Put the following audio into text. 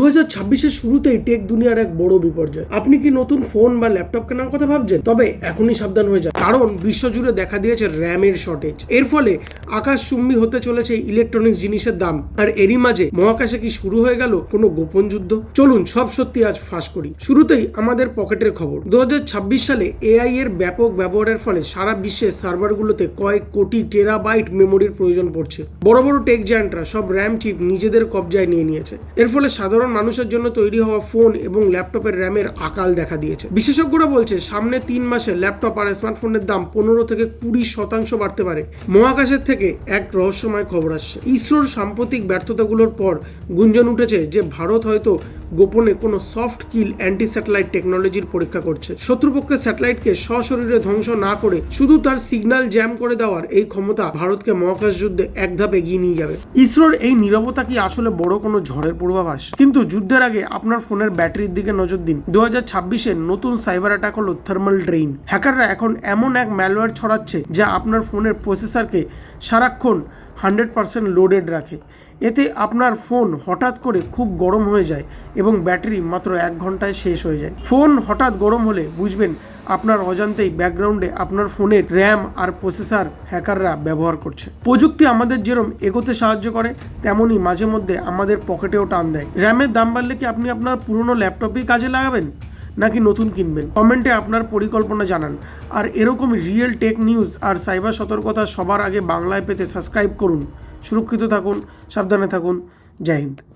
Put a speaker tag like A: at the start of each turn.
A: 2026-এর শুরুতেই টেক দুনিয়ার এক বড় বিপর্যয়। আপনি কি নতুন ফোন বা ল্যাপটপ কেনার কথা ভাবছেন? তবে এখনই সাবধান হয়ে যান, কারণ বিশ্বজুড়ে দেখা দিয়েছে র্যামের শর্টেজ। এর ফলে আকাশচুম্বী হতে চলেছে ইলেকট্রনিক্স জিনিসের দাম। আর এরই মাঝে মহাকাশে কি শুরু হয়ে গেল কোনো গোপন যুদ্ধ? চলুন সব সত্যি আজ ফাঁস করি। শুরুতেই আমাদের পকেটের খবর। 2026 সালে এআই এর ব্যাপক ব্যবহারের ফলে সারা বিশ্বের সার্ভারগুলোতে কয়েক কোটি টেরাবাইট মেমোরির প্রয়োজন পড়ছে। বড় বড় টেক জায়ান্টরা সব র্যাম চিপ নিজেদের কবজায় নিয়ে নিয়েছে। এর ফলে সাধারণ মানুষের জন্য তৈরি হওয়া ফোন এবং ল্যাপটপের র্যামের আকাল দেখা দিয়েছে। বিশেষজ্ঞরা বলছে সামনে 3 মাসে ল্যাপটপ আর স্মার্টফোনের দাম 15 থেকে 20% বাড়তে পারে। মহাকাশের থেকে এক রহস্যময় খবর আসছে। ইসরোর সাম্প্রতিক ব্যর্থতাগুলোর পর গুঞ্জন উঠেছে যে ভারত হয়তো গোপনে কোনো সফট কিল অ্যান্টি স্যাটেলাইট টেকনোলজির পরীক্ষা করছে। শত্রুপক্ষের স্যাটেলাইটকে সশরীরে ধ্বংস না করে শুধু তার সিগন্যাল জ্যাম করে দেওয়ার এই ক্ষমতা ভারতকে মহাকাশ যুদ্ধে এক ধাপ এগিয়ে নিয়ে যাবে। ইসরোর এই নীরবতা কি আসলে বড় কোনো ঝড়ের পূর্বাভাস? কিন্তু যুদ্ধের আগে আপনার ফোনের ব্যাটারির দিকে নজর দিন। 2026-এর নতুন সাইবার অ্যাটাক হলো থার্মাল ড্রেইন। হ্যাকাররা এখন এমন এক ম্যালওয়্যার ছড়াচ্ছে যা আপনার ফোনের প্রসেসরকে সারাক্ষণ 100% লোডেড রাখে। এতে আপনার ফোন হঠাৎ করে খুব গরম হয়ে যায় এবং ব্যাটারি মাত্র 1 ঘন্টায় শেষ হয়ে যায়। ফোন হঠাৎ গরম হলে বুঝবেন আপনার অজান্তেই ব্যাকগ্রাউন্ডে আপনার ফোনের র্যাম আর প্রসেসর হ্যাকাররা ব্যবহার করছে। প্রযুক্তি আমাদের যেরকম এগোতে সাহায্য করে, তেমনই মাঝে মধ্যে আমাদের পকেটেও টান দেয়। র্যামের দাম বাড়লে কি আপনি আপনার পুরনো ল্যাপটপই কাজে লাগাবেন, নাকি নতুন কিনবেন? কমেন্টে আপনার পরিকল্পনা জানান। আর এরকম রিয়েল টেক নিউজ আর সাইবার সতর্কতা সবার আগে বাংলায় পেতে সাবস্ক্রাইব করুন। সুরক্ষিত থাকুন, সাবধানে থাকুন। জয় হিন্দ।